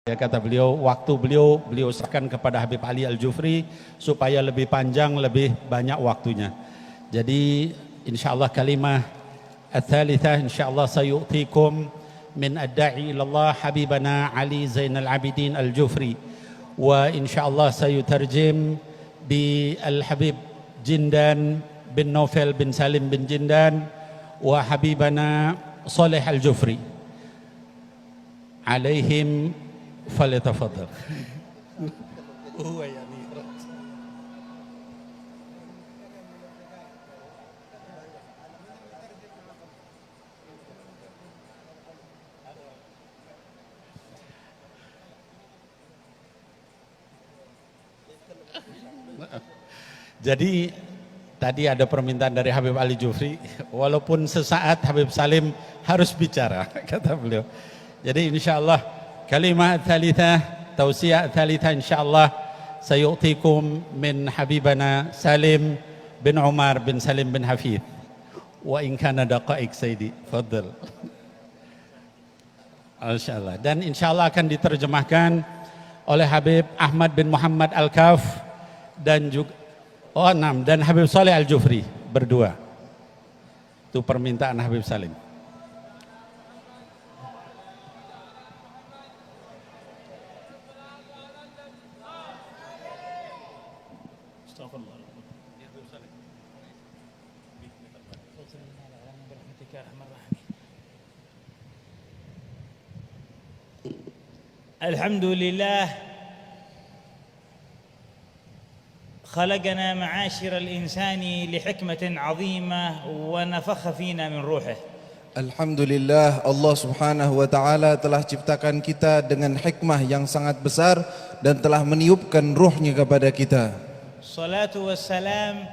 Ya, kata beliau, waktu beliau serahkan kepada Habib Ali Al-Jufri supaya lebih panjang, lebih banyak waktunya. Jadi insyaallah kalimah ats-tsalitsah insyaallah sayu'tikum min ad-da'i ila Allah habibana Ali Zainal Abidin Al-Jufri, wa insyaallah sayutarjim bi Al-Habib Jindan bin Naufal bin Salim bin Jindan wa habibana Saleh Al-Jufri. Alaihim falyatafaddal. Jadi tadi ada permintaan dari Habib Ali Jufri, walaupun sesaat Habib Salim harus bicara, kata beliau. Jadi insyaallah kalimah tsalitsah, tausiah tsalitsah insyaallah sayu'tikum min habibana Salim bin Umar bin Salim bin Hafid. Wa in kana daqaiq sayyidi, fadhil. Insyaallah, dan insyaallah akan diterjemahkan oleh Habib Ahmad bin Muhammad Al-Kaf dan juga dan Habib Saleh Al-Jufri berdua. Itu permintaan Habib Salim. Alhamdulillah, خلقنا معاشر الإنسان لحكمة عظيمة ونفخ فينا من روحه. Alhamdulillah, Allah Subhanahu wa taala telah ciptakan kita dengan hikmah yang sangat besar dan telah meniupkan ruhnya kepada kita. Salatu wassalam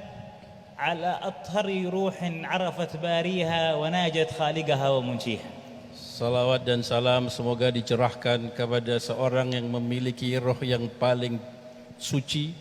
ala athhari ruhin arafat bariha wa najat khaliqaha wa munjiha. Salawat dan salam semoga dicerahkan kepada seorang yang memiliki roh yang paling suci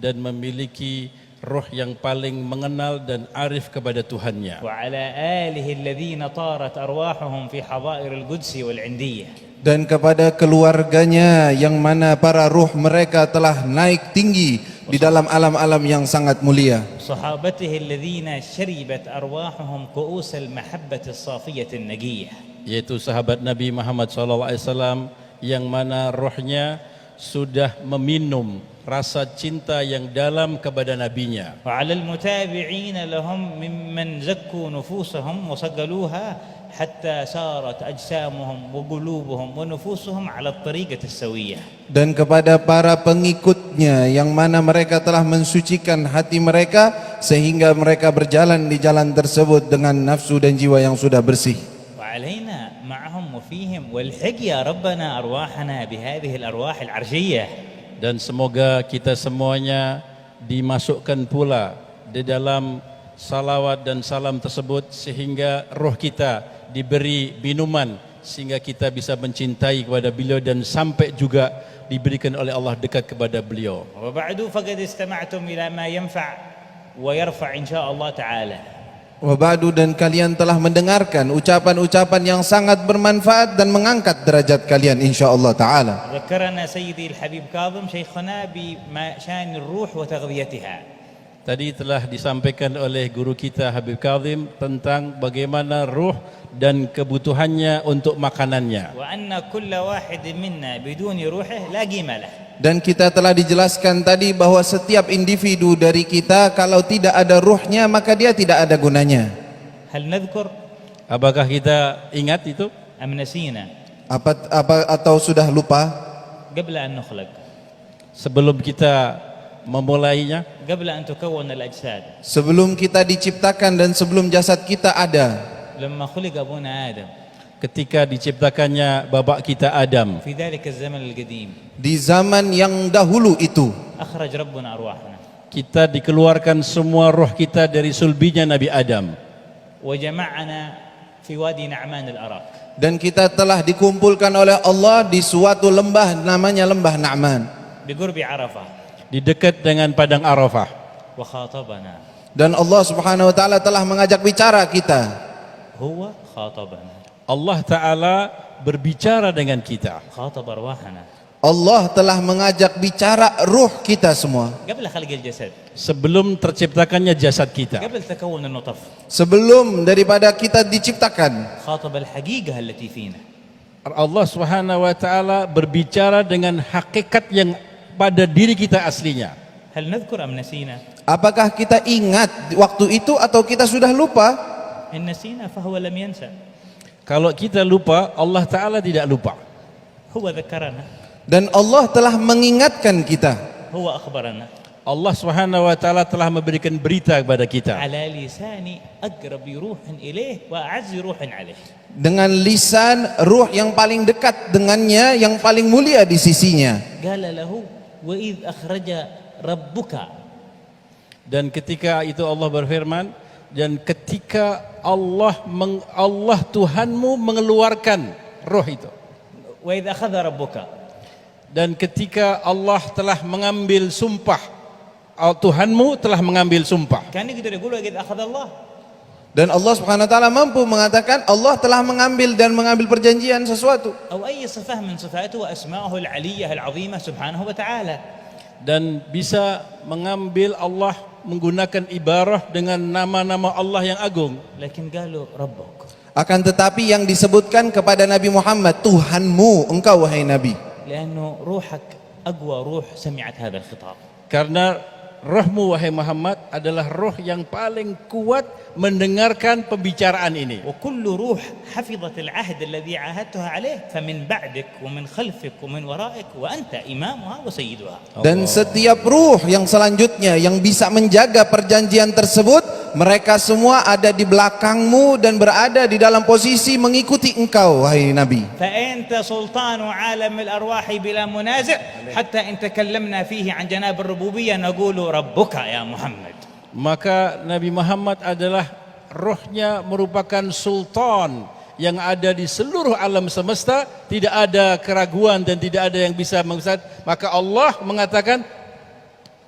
dan memiliki roh yang paling mengenal dan arif kepada Tuhannya. Wa ala alihi alladhina tarat arwahuhum fi hadair al-Quds wal 'Indiyyah. Dan kepada keluarganya yang mana para ruh mereka telah naik tinggi di dalam alam-alam yang sangat mulia. Sahabatihi alladhina sharibat arwahuhum ku'us al-mahabbah as-safiyyah an-naqiyyah. Yaitu sahabat Nabi Muhammad SAW yang mana rohnya sudah meminum rasa cinta yang dalam kepada nabinya. Wa 'alal mutabi'in lahum mimman zakku nufusahum wa saggaluha hatta sarat ajsamuhum wa qulubuhum wa nufusuhum 'ala at-tariqati as-sawiyyah. Dan kepada para pengikutnya yang mana mereka telah mensucikan hati mereka sehingga mereka berjalan di jalan tersebut dengan nafsu dan jiwa yang sudah bersih. وعلينا معهم وفيهم والحق يا ربنا أرواحنا بهذه الأرواح العرشية. Dan semoga kita semuanya dimasukkan pula di dalam salawat dan salam tersebut sehingga roh kita diberi minuman sehingga kita bisa mencintai kepada beliau dan sampai juga diberikan oleh Allah dekat kepada beliau. وبعد فقد استمعتم إلى ما ينفع ويرفع إن شاء الله تعالى. Wabadu, dan kalian telah mendengarkan ucapan-ucapan yang sangat bermanfaat dan mengangkat derajat kalian insyaallah taala. ذكرنا سيدي الحبيب كاظم شيخنا بشان الروح وتغذيتها. Tadi telah disampaikan oleh guru kita Habib Kazim tentang bagaimana ruh dan kebutuhannya untuk makanannya. وأن كل واحد منا بدون روحه لا قيمة له. Dan kita telah dijelaskan tadi bahwa setiap individu dari kita kalau tidak ada ruhnya maka dia tidak ada gunanya. هل نذكر Apakah kita ingat itu? أم نسينا Atau sudah lupa? قبل أن نخلق، Sebelum kita memulainya, قبل أن تكون الأجساد، sebelum kita diciptakan dan sebelum jasad kita ada. لما خلق أبونا آدم ketika diciptakannya bapak kita Adam, في ذلك الزمن القديم، di zaman yang dahulu itu أخرج ربنا أرواحنا kita dikeluarkan semua roh kita dari sulbinya Nabi Adam وجمعنا في وادي نعمان الأراك. dan kita telah dikumpulkan oleh Allah di suatu lembah namanya lembah Na'man بقرب عرفة di dekat dengan padang Arafah. وخاطبنا، dan Allah Subhanahu wa taala telah mengajak bicara kita. هو خاطبنا. Allah Ta'ala berbicara dengan kita. خاطب أرواحنا Allah telah mengajak bicara ruh kita semua. قبل خلق الجسد, Sebelum terciptakannya jasad kita, قبل تكون النطف. Sebelum daripada kita diciptakan, خاطب الحقيقة التي فينا. Allah Subhanahu wa taala berbicara dengan hakikat yang pada diri kita aslinya. هل نذكر أم نسينا؟ apakah kita ingat waktu itu atau kita sudah lupa? إن نسينا فهو لم ينسى. Kalau kita lupa, Allah taala tidak lupa. هو ذكرنا, Dan Allah telah mengingatkan kita. هو أخبرنا Allah Subhanahu wa taala telah memberikan berita kepada kita على لسان أقرب روح إليه وأعز روح عليه. Dengan lisan ruh yang paling dekat dengannya, yang paling mulia di sisinya. قال له وإذ أخرج ربك. dan ketika itu Allah berfirman, dan ketika Allah Tuhanmu mengeluarkan roh itu, وإذ أخذ ربك. dan ketika Allah telah mengambil sumpah, Tuhanmu telah mengambil sumpah. كان يقدر يقول وإذ أخذ الله. Dan Allah Subhanahu wa taala mampu mengatakan Allah telah mengambil dan mengambil perjanjian sesuatu. أو أي صفة من صفاته وأسماءه العلية العظيمة سبحانه وتعالى. Dan bisa mengambil Allah menggunakan ibarah dengan nama-nama Allah yang agung. لكن قالوا ربك. Akan tetapi yang disebutkan kepada Nabi Muhammad, Tuhanmu, engkau wahai Nabi. لأنه روحك أقوى روح سمعت هذا الخطاب. Karena rohmu wahai Muhammad adalah roh yang paling kuat mendengarkan pembicaraan ini. وكل روح حفظت العهد الذي عاهدتها عليه فمن بعدك ومن خلفك ومن ورائك وأنت إمامها وسيدها. Dan setiap ruh yang selanjutnya yang bisa menjaga perjanjian tersebut, mereka semua ada di belakangmu dan berada di dalam posisi mengikuti engkau wahai Nabi. فأنت سلطان عالم الأرواح بلا منازع حتى إن تكلمنا فيه عن جناب الربوبية نقول ربك يا محمد. Maka Nabi Muhammad adalah rohnya merupakan sultan yang ada di seluruh alam semesta, tidak ada keraguan dan tidak ada yang bisa menguasai. Maka Allah mengatakan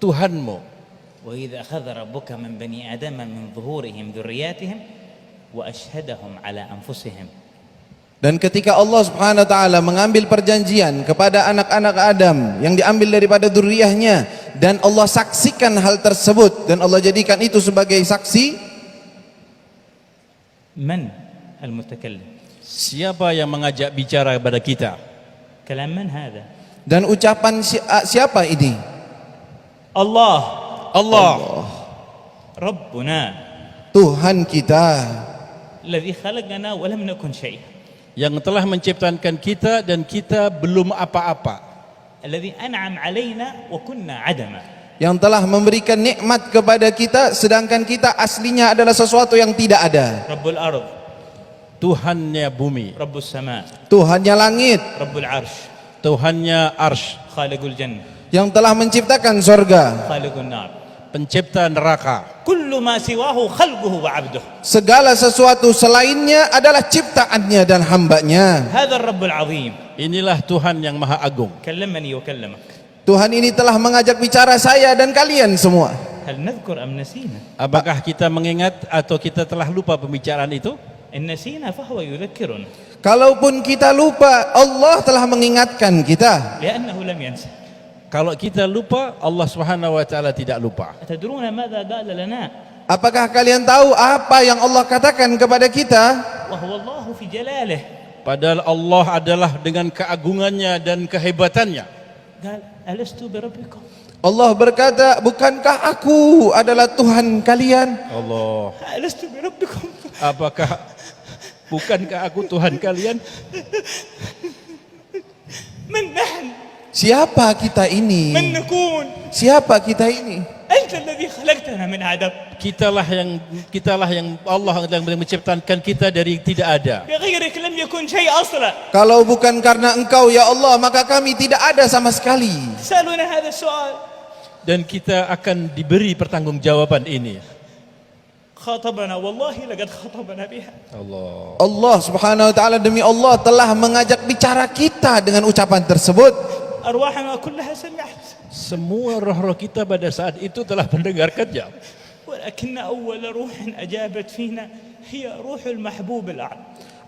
Tuhanmu. وإذا أخذ ربك من بني آدم من ظهورهم ذرياتهم وأشهدهم على أنفسهم. Dan ketika Allah Subhanahu wa taala mengambil perjanjian kepada anak-anak Adam yang diambil daripada dzurriyyahnya, dan Allah saksikan hal tersebut dan Allah jadikan itu sebagai saksi, من المتكلم؟ Siapa yang mengajak bicara kepada kita? كلام من هذا؟ dan ucapan siapa ini? الله. Allah. ربنا Tuhan kita الذي خلقنا ولم نكن شيء. Yang telah menciptakan kita dan kita belum apa-apa. الذي أنعم علينا وكنا عدما. yang telah memberikan nikmat kepada kita sedangkan kita aslinya adalah sesuatu yang tidak ada. رب الأرض. Tuhannya bumi, رب السماء. Tuhannya langit, رب العرش. Tuhannya arsy, خالق الجنة. yang telah menciptakan sorga, خالق النار. pencipta neraka. كل ما سواه خلقه وعبده. segala sesuatu selainnya adalah ciptaannya dan hambanya. هذا الرب العظيم Inilah Tuhan yang maha agung. كلمني وكلمك. Tuhan ini telah mengajak bicara saya dan kalian semua. هل نذكر أم نسينا؟ Apakah kita mengingat atau kita telah lupa pembicaraan itu? إن نسينا فهو يذكرنا Kalaupun kita lupa, Allah telah mengingatkan kita. لأنه لم ينسى. Kalau kita lupa, Allah Subhanahu wa taala tidak lupa. أتدرون ماذا قال لنا؟ Apakah kalian tahu apa yang Allah katakan kepada kita? وهو الله في جلاله Padahal Allah adalah dengan keagungannya dan kehebatannya. قال ألست بربكم؟ Allah berkata, bukankah aku adalah Tuhan kalian? Allah, ألست بربكم؟ bukankah aku Tuhan kalian? من نحن؟ Siapa kita ini? من نكون؟ Siapa kita ini? أنت الذي خلقتنا من عدم. Kitalah yang Allah yang menciptakan kita dari tidak ada. بغيرك لم يكن شيء أصلا. Kalau bukan karena engkau ya Allah, maka kami tidak ada sama sekali. سألونا هذا السؤال. Dan kita akan diberi pertanggungjawaban ini. خاطبنا والله لقد خاطبنا بها. Allah. Allah Subhanahu wa taala, demi Allah telah mengajak bicara kita dengan ucapan tersebut. أرواحنا كلها سمعت. Semua roh-roh kita pada saat itu telah mendengarkannya. ولكن أول روح أجابت فينا هي روح المحبوب الأعلى.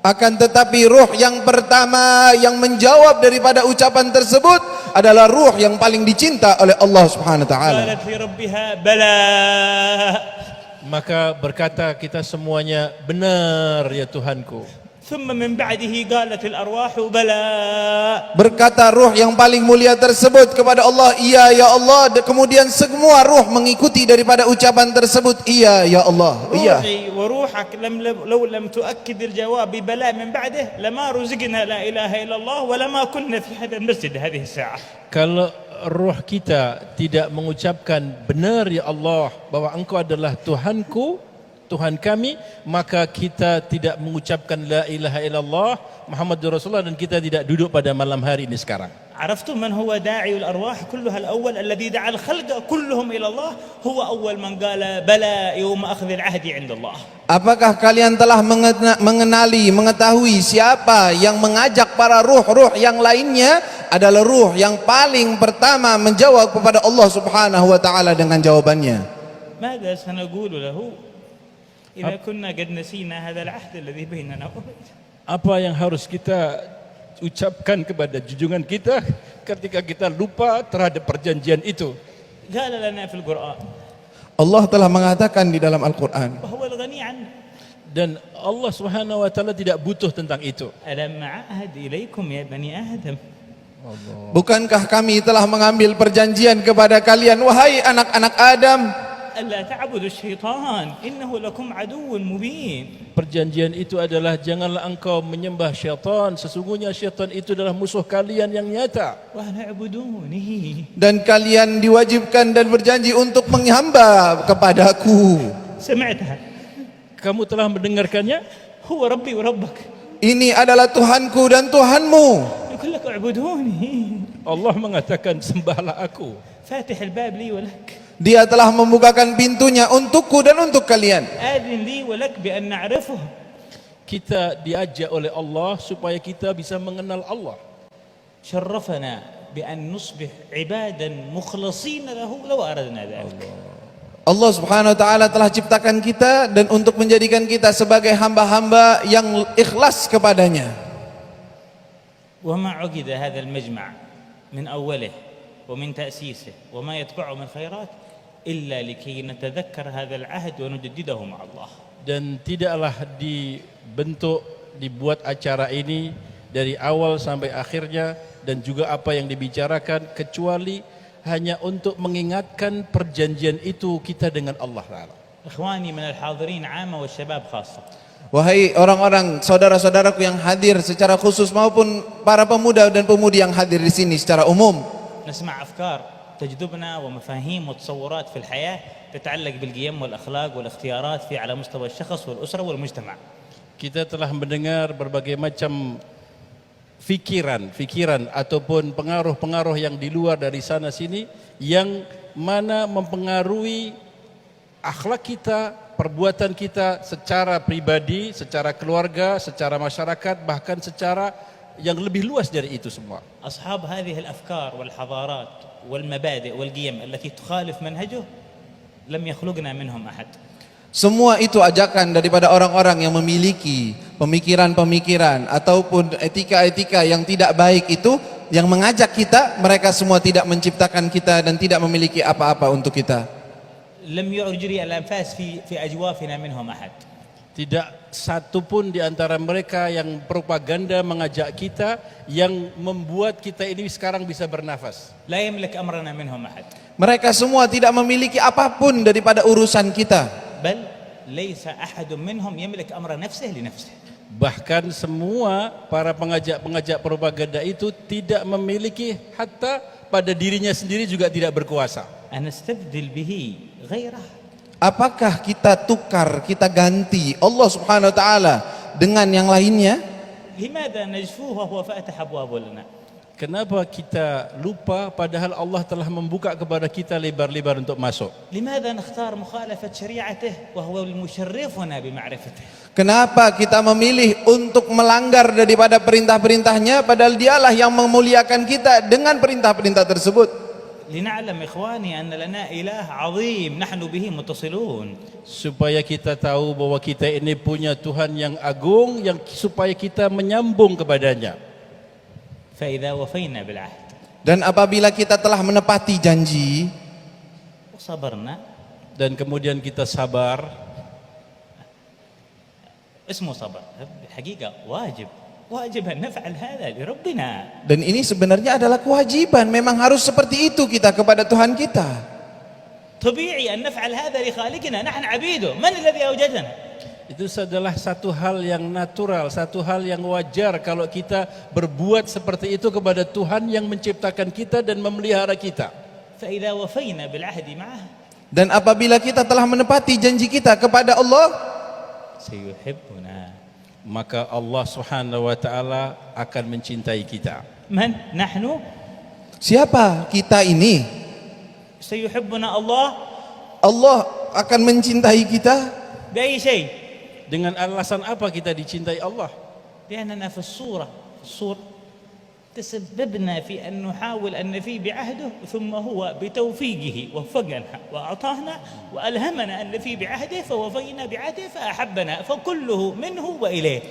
Akan tetapi ruh yang pertama yang menjawab daripada ucapan tersebut adalah ruh yang paling dicinta oleh Allah Subhanahu wa taala. قالت لربها بلى. Maka berkata kita semuanya, benar ya Tuhanku. ثم من بعده قالت الأرواح بلى. Berkata ruh yang paling mulia tersebut kepada Allah, iya ya Allah. Kemudian semua ruh mengikuti daripada ucapan tersebut, iya ya Allah, iya. روحي وروحك لو لم تؤكد الجواب ببلاء من بعده لما رزقنا لا إله إلا الله ولما كنا في هذا المسجد هذه الساعة. Kalau roh kita tidak mengucapkan benar ya Allah bahwa Engkau adalah Tuhanku, Tuhan kami, maka kita tidak mengucapkan la ilaha illallah Muhammadur Rasulullah dan kita tidak duduk pada malam hari ini sekarang. عرفتم من هو داعي الأرواح كلها الأول الذي دعا الخلق كلهم إلى الله هو أول من قال بلى يوم أخذ العهد عند الله. Apakah kalian telah mengenali, mengetahui siapa yang mengajak para ruh-ruh yang lainnya adalah ruh yang paling pertama menjawab kepada Allah Subhanahu wa taala dengan jawabannya. ماذا سنقول له إذا كنا قد نسينا هذا العهد الذي بيننا وبينه. Apa yang harus kita ucapkan kepada junjungan kita ketika kita lupa terhadap perjanjian itu? قال لنا في القرآن Allah telah mengatakan di dalam Al-Quran, وهو الغني عنه Dan Allah Subhanahu wa taala tidak butuh tentang itu. ألم أعهد إليكم يا بني آدم bukankah kami telah mengambil perjanjian kepada kalian, wahai anak-anak Adam, ألا تعبدوا الشيطان إنه لكم عدو مبين. Perjanjian itu adalah janganlah engkau menyembah syaitan, sesungguhnya syaitan itu adalah musuh kalian yang nyata. وأن اعبدوني. dan kalian diwajibkan dan berjanji untuk menghamba kepadaku. سمعتها Kamu telah mendengarkannya? هو ربي وربك Ini adalah Tuhanku dan Tuhanmu. يقول لك اعبدوني. Allah mengatakan sembahlah aku. فاتح الباب لي ولك Dia telah membukakan pintunya untukku dan untuk kalian. آذن لي ولك بأن نعرفه. Kita diajak oleh Allah supaya kita bisa mengenal Allah. شرفنا بأن نصبح عبادا مخلصين له لو أردنا ذلك. Allah Subhanahu wa taala telah ciptakan kita dan untuk menjadikan kita sebagai hamba-hamba yang ikhlas kepadanya. وما عقد هذا المجمع من أوله ومن تأسيسه وما يتبعه من خيرات إلا لكي نتذكر هذا العهد ونجدده مع الله. Dan tidaklah dibuat acara ini dari awal sampai akhirnya dan juga apa yang dibicarakan kecuali hanya untuk mengingatkan perjanjian itu kita dengan Allah Ta'ala. إخواني من الحاضرين عامة والشباب خاصة. Wahai orang-orang, saudara-saudaraku yang hadir secara khusus maupun para pemuda dan pemudi yang hadir di sini secara umum. نسمع أفكار تجذبنا ومفاهيم وتصورات في الحياة تتعلق بالقيم والأخلاق والاختيارات في على مستوى الشخص والأسرة والمجتمع. Kita telah mendengar berbagai macam fikiran ataupun pengaruh-pengaruh yang di luar dari sana sini yang mana mempengaruhi akhlak kita, perbuatan kita secara pribadi, secara keluarga, secara masyarakat, bahkan secara yang lebih luas dari itu semua. أصحاب هذه الأفكار والحضارات والمبادئ والقيم التي تخالف منهجه لم يخلقنا منهم أحد. Semua itu ajakan daripada orang-orang yang memiliki pemikiran-pemikiran ataupun etika-etika yang tidak baik itu, yang mengajak kita, mereka semua tidak menciptakan kita dan tidak memiliki apa-apa untuk kita. لم يجري الأنفاس في أجوافنا منهم أحد. Tidak satu pun di antara mereka yang propaganda mengajak kita yang membuat kita ini sekarang bisa bernafas. لا يملك أمرنا منهم أحد. Mereka semua tidak memiliki apapun daripada urusan kita. بل ليس أحد منهم يملك أمر نفسه لنفسه. Bahkan semua para pengajak propaganda itu tidak memiliki, hatta pada dirinya sendiri juga tidak berkuasa. أنستبدل به غيره. Apakah kita tukar, kita ganti Allah Subhanahu wa taala dengan yang lainnya? لماذا نجفوه وهو فاتح أبوابه لنا؟ Kenapa kita lupa padahal Allah telah membuka kepada kita lebar-lebar untuk masuk? لماذا نختار مخالفة شريعته وهو المشرفنا بمعرفته؟ Kenapa kita memilih untuk melanggar daripada perintah-perintahnya padahal dialah yang memuliakan kita dengan perintah-perintah tersebut? لنعلم إخواني أن لنا إله عظيم نحن به متصلون. Supaya kita tahu bahwa kita ini punya Tuhan yang agung yang supaya kita menyambung kepadanya. فإذا وفينا بالعهد Dan apabila kita telah menepati janji وصبرنا Dan kemudian kita sabar, اسمه صبر حقيقة واجب أن نفعل هذا لربنا. dan ini sebenarnya adalah kewajiban, memang harus seperti itu kita kepada Tuhan kita. طبيعي أن نفعل هذا لخالقنا نحن عبيده. من الذي أوجدنا؟ itu adalah satu hal yang natural, satu hal yang wajar kalau kita berbuat seperti itu kepada Tuhan yang menciptakan kita dan memelihara kita. فإذا وفينا بالعهد معه Dan apabila kita telah menepati janji kita kepada Allah, سيحبنا. Maka Allah Subhanahu wa taala akan mencintai kita. من نحن؟ siapa kita ini? سيحبنا الله Allah akan mencintai kita بأي شيء؟ Dengan alasan apa kita dicintai Allah? لأننا في الصورة تسببنا في أن نحاول أن نفي بعهده ثم هو بتوفيقه وفقنا وأعطانا وألهمنا أن نفي بعهده فوفينا بعهده فأحبنا فكله منه وإليه.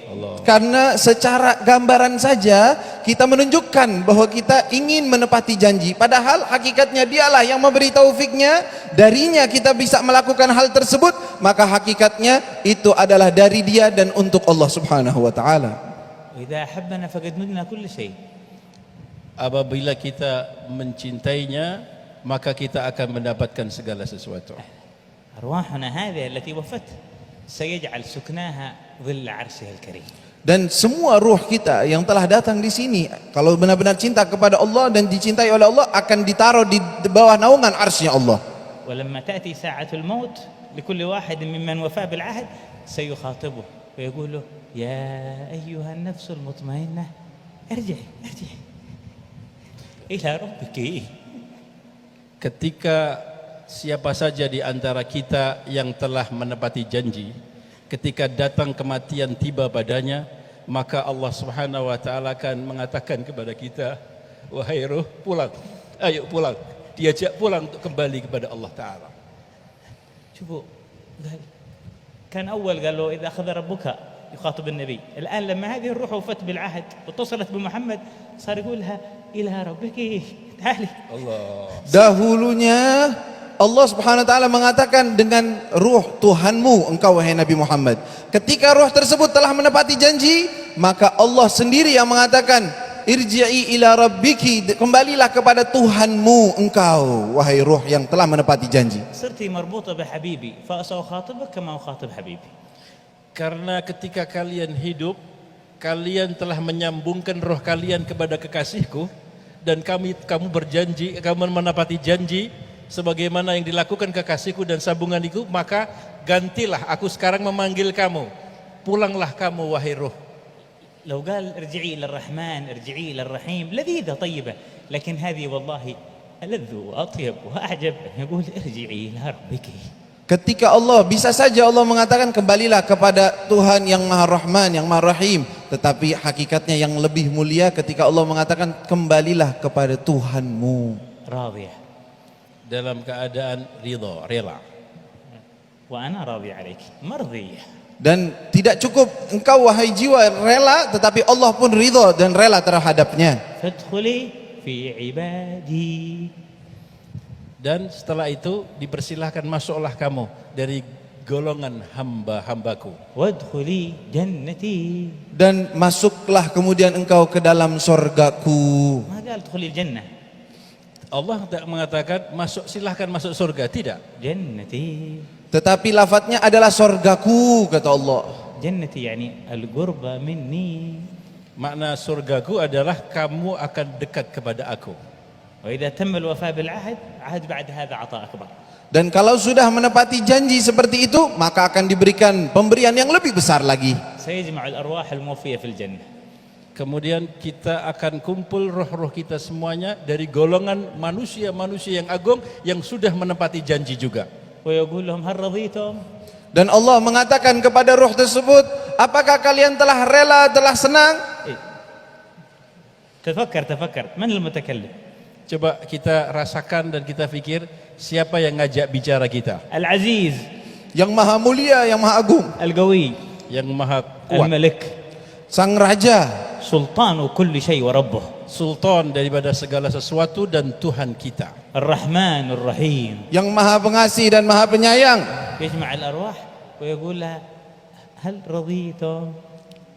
karena secara gambaran saja kita menunjukkan bahwa kita ingin menepati janji, padahal hakikatnya dialah yang memberi taufiknya, darinya kita bisa melakukan hal tersebut, maka hakikatnya itu adalah dari dia dan untuk Allah Subhanahu wa taala. وإذا أحبنا فقد منا كل شيء. Apabila kita mencintainya, maka kita akan mendapatkan segala sesuatu. أرواحنا هذه التي وفت سيجعل سكناها ظل عرشه الكريم. Dan semua ruh kita yang telah datang di sini, kalau benar-benar cinta kepada Allah dan dicintai oleh Allah, akan ditaruh di bawah naungan arsy-Nya Allah. ولما تأتي ساعة الموت لكل واحد ممن وفى بالعهد سيخاطبه ويقول له يا أيها النفس المطمئنة ارجعي إلى ربك. Ketika siapa saja di antara kita yang telah menepati janji, ketika datang kematian tiba padanya, maka Allah Subhanahu wa taala akan mengatakan kepada kita, wahai ruh, pulang. Ayo pulang. Diajak pulang untuk kembali kepada Allah taala. شوفوا كان أول قال له إذا أخذ ربك يخاطب النبي. الآن لما هذه الروح وفت بالعهد واتصلت بمحمد صار يقولها إلى ربك تعالي. Dahulunya Allah Subhanahu wa taala mengatakan dengan ruh Tuhanmu engkau wahai Nabi Muhammad. Ketika ruh tersebut telah menepati janji, maka Allah sendiri yang mengatakan irji'i ila rabbiki, kembalilah kepada Tuhanmu engkau wahai ruh yang telah menepati janji. صرتي مربوطة بحبيبي فسأخاطبك كما أخاطب حبيبي. Karena ketika kalian hidup, kalian telah menyambungkan roh kalian kepada kekasihku, dan kamu berjanji, kamu menepati janji sebagaimana yang dilakukan kekasihku dan sambunganiku, maka gantilah aku sekarang memanggil kamu, pulanglah kamu wahai ruh. لو قال ارجعي إلى الرحمن ارجعي إلى الرحيم لذيذة طيبة، لكن هذه والله ألذ وأطيب وأعجب أن يقول ارجعي إلى ربك. Ketika Allah, bisa saja Allah mengatakan kembalilah kepada Tuhan yang Maha Rahman, yang Maha Rahim, tetapi hakikatnya yang lebih mulia ketika Allah mengatakan kembalilah kepada Tuhanmu راضية dalam keadaan ridha, rela. وأنا راضي عليك مرضية. dan tidak cukup engkau wahai jiwa rela, tetapi Allah pun ridha dan rela terhadapnya. فادخلي في عبادي. Dan setelah itu dipersilahkan masuklah kamu dari golongan hamba-hambaku. وادخلي جنتي. Dan masuklah kemudian engkau ke dalam sorgaku. ما قال ادخلي الجنة. Allah tidak mengatakan silahkan masuk surga, tidak. جنتي. Tetapi lafadznya adalah sorgaku, kata Allah. جنتي يعني القربة مني. Makna surgaku adalah kamu akan dekat kepada aku. وإذا تم الوفاء بالعهد عهد بعد هذا عطاء أكبر. Dan kalau sudah menepati janji seperti itu, maka akan diberikan pemberian yang lebih besar lagi. سيجمع الأرواح الموفية في الجنة. Kemudian kita akan kumpul roh-roh kita semuanya dari golongan manusia-manusia yang agung yang sudah menepati janji juga. ويقول لهم هل رضيتم؟ Dan Allah mengatakan kepada ruh tersebut, apakah kalian telah rela, telah senang? تفكر من المتكلم؟ Coba kita rasakan dan kita pikir siapa yang ngajak bicara kita, العزيز yang maha mulia, yang maha agung, القوي yang maha kuat, الملك sang raja, سلطان كل شيء وربه sultan daripada segala sesuatu dan Tuhan kita, الرحمن الرحيم yang maha pengasih dan maha penyayang. يجمع الأرواح ويقول لها هل رضيتم؟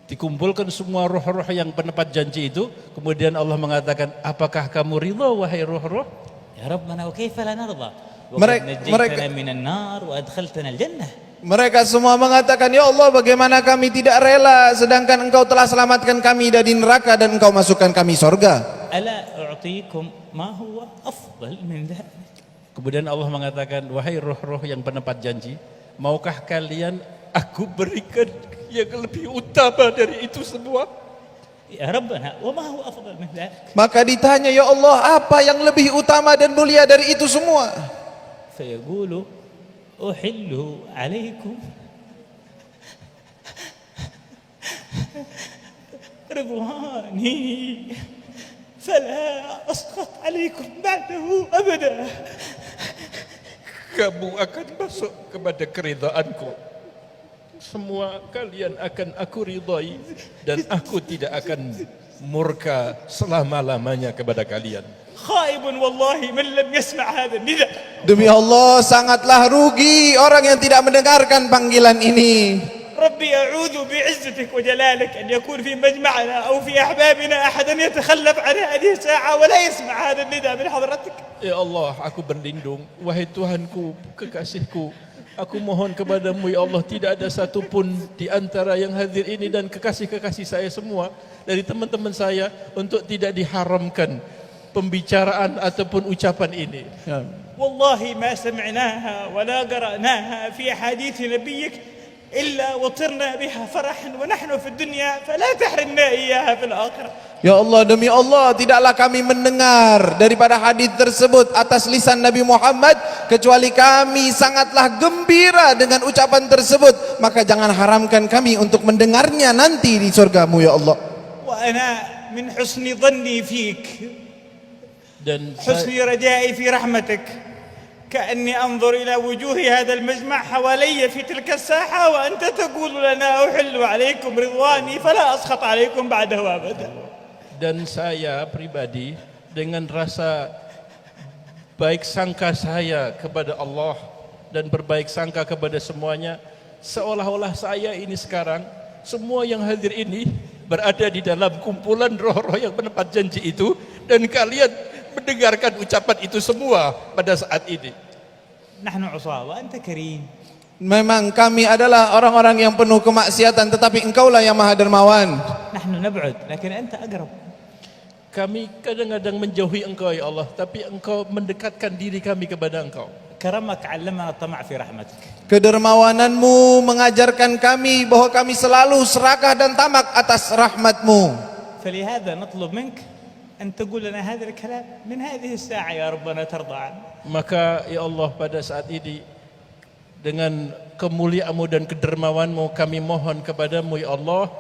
dikumpulkan semua roh-roh yang penepat janji itu, kemudian Allah mengatakan, apakah kamu ridha wahai roh-roh? يا ربنا وكيف لا نرضى وقد مرك- نجيتنا من النار وأدخلتنا الجنة. Mereka semua mengatakan, ya Allah, bagaimana kami tidak rela sedangkan engkau telah selamatkan kami dari neraka dan engkau masukkan kami surga. ألا أعطيكم ما هو أفضل من ذلك؟ Kemudian Allah mengatakan, wahai roh-roh yang penepat janji, maukah kalian aku berikan yang lebih utama dari itu semua? يا ربنا وما هو أفضل من ذلك؟ Maka ditanya, ya Allah, apa yang lebih utama dan mulia dari itu semua? فيقول أحله عليكم رضواني فلا أسخط عليكم بعده أبدا. Kamu akan masuk kepada keridhaanku. Semua kalian akan aku ridhai dan aku tidak akan murka selama-lamanya kepada kalian. خائب والله من لم يسمع هذا النداء. Demi Allah, sangatlah rugi orang yang tidak mendengarkan panggilan ini. ربي أعوذ بعزتك وجلالك أن يكون في مجمعنا أو في أحبابنا أحدا يتخلف عن هذه الساعة ولا يسمع هذا النداء من حضرتك. Ya Allah, aku berlindung, wahai Tuhanku, kekasihku, aku mohon kepadamu ya Allah, tidak ada satupun di antara yang hadir ini dan kekasih-kekasih saya semua dari teman-teman saya untuk tidak diharamkan pembicaraan ataupun ucapan ini. والله ما سمعناها ولا قرأناها في أحاديث نبيك إلا وطرنا بها فرحا ونحن في الدنيا فلا تحرمنا إياها في الآخرة. Ya Allah, demi Allah, tidaklah kami mendengar daripada hadis tersebut atas lisan Nabi Muhammad kecuali kami sangatlah gembira dengan ucapan tersebut. Maka jangan haramkan kami untuk mendengarnya nanti di surgamu ya Allah. وأنا من حسن ظني فيك Dan حسن رجائي في رحمتك كأني أنظر إلى وجوه هذا المجمع حوالي في تلك الساحة وأنت تقول لنا أحل عليكم رضواني فلا أسخط عليكم بعده أبدا. Dan saya pribadi dengan rasa baik sangka saya kepada Allah dan berbaik sangka kepada semuanya, seolah-olah saya ini sekarang, semua yang hadir ini berada di dalam kumpulan roh-roh yang menepat janji itu, dan kalian mendengarkan ucapan itu semua pada saat ini. نحن عصاة وأنت كريم. Memang kami adalah orang-orang yang penuh kemaksiatan, tetapi engkaulah yang maha dermawan. نحن نبعد لكن أنت أقرب. Kami kadang-kadang menjauhi engkau ya Allah, tapi engkau mendekatkan diri kami kepada engkau. كرمك علمنا الطمع في رحمتك. Kedermawananmu mengajarkan kami bahwa kami selalu serakah dan tamak atas rahmatmu. فلهذا نطلب منك أن تقول لنا هذا الكلام من هذه الساعة يا ربنا ترضى عنه. Maka ya Allah, pada saat ini dengan kemuliaanmu dan kedermawanmu kami mohon kepadamu ya Allah,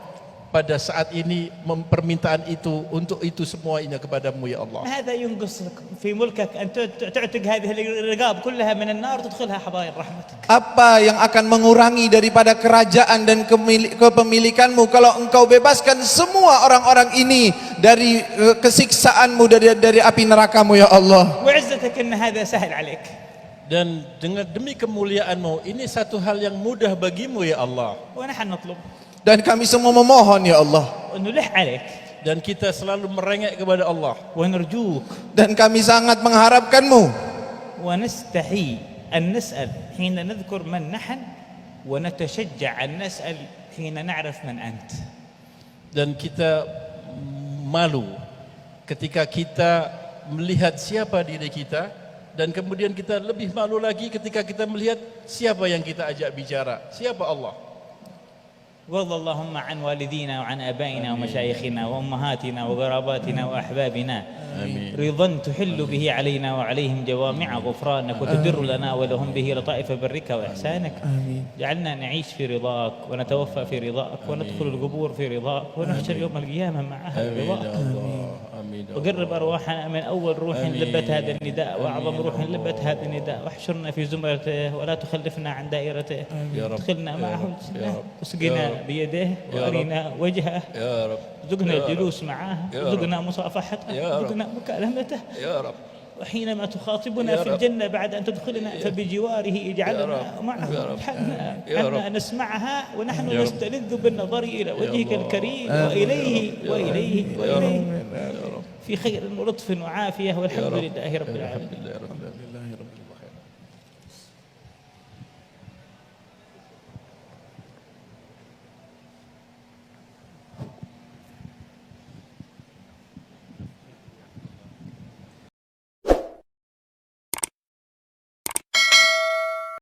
pada saat ini permintaan itu untuk itu semuanya kepadamu ya Allah. هذا ينقص في ملكك أن تعتق هذه الرقاب كلها من النار تدخلها حضائر رحمتك. Apa yang akan mengurangi daripada kerajaan dan kepemilikanmu kalau engkau bebaskan semua orang-orang ini dari kesiksaanmu, dari api nerakamu ya Allah. وعزتك أن هذا سهل عليك. Dan dengan demi kemuliaanmu ini satu hal yang mudah bagimu ya Allah. ونحن نطلب Dan kami semua memohon ya Allah. ونلح عليك Dan kita selalu merengek kepada Allah. ونرجوك Dan kami sangat mengharapkanmu. ونستحي أن نسأل حين نذكر من نحن ونتشجع أن نسأل حين نعرف من أنت. Dan kita malu ketika kita melihat siapa diri kita, dan kemudian kita lebih malu lagi ketika kita melihat siapa yang kita ajak bicara, siapa Allah. وارض اللهم عن والدينا وعن آبائنا ومشايخنا وأمهاتنا وقراباتنا وأحبابنا رضا تحل به علينا وعليهم جوامع غفرانك وتدر لنا ولهم به لطائف برك وإحسانك. جعلنا نعيش في رضاك ونتوفى في رضاك وندخل القبور في رضاك ونحشر يوم القيامة مع أهل رضاك. Amin. وقرب أرواحنا من أول روح لبت هذا النداء وأعظم روح لبت هذا النداء، واحشرنا في زمرته ولا تخلفنا عن دائرته، ادخلنا معه الجنة وسقنا بيده وأرنا وجهه يا رب، ذقنا الجلوس معه وذقنا مصافحته وذقنا مكالمته يا رب. وحينما تخاطبنا في الجنة بعد أن تدخلنا فبجواره اجعلنا معه، حتى نسمعها ونحن نستلذ بالنظر إلى وجهك الكريم وإليه في خير ولطف وعافية، والحمد لله رب العالمين.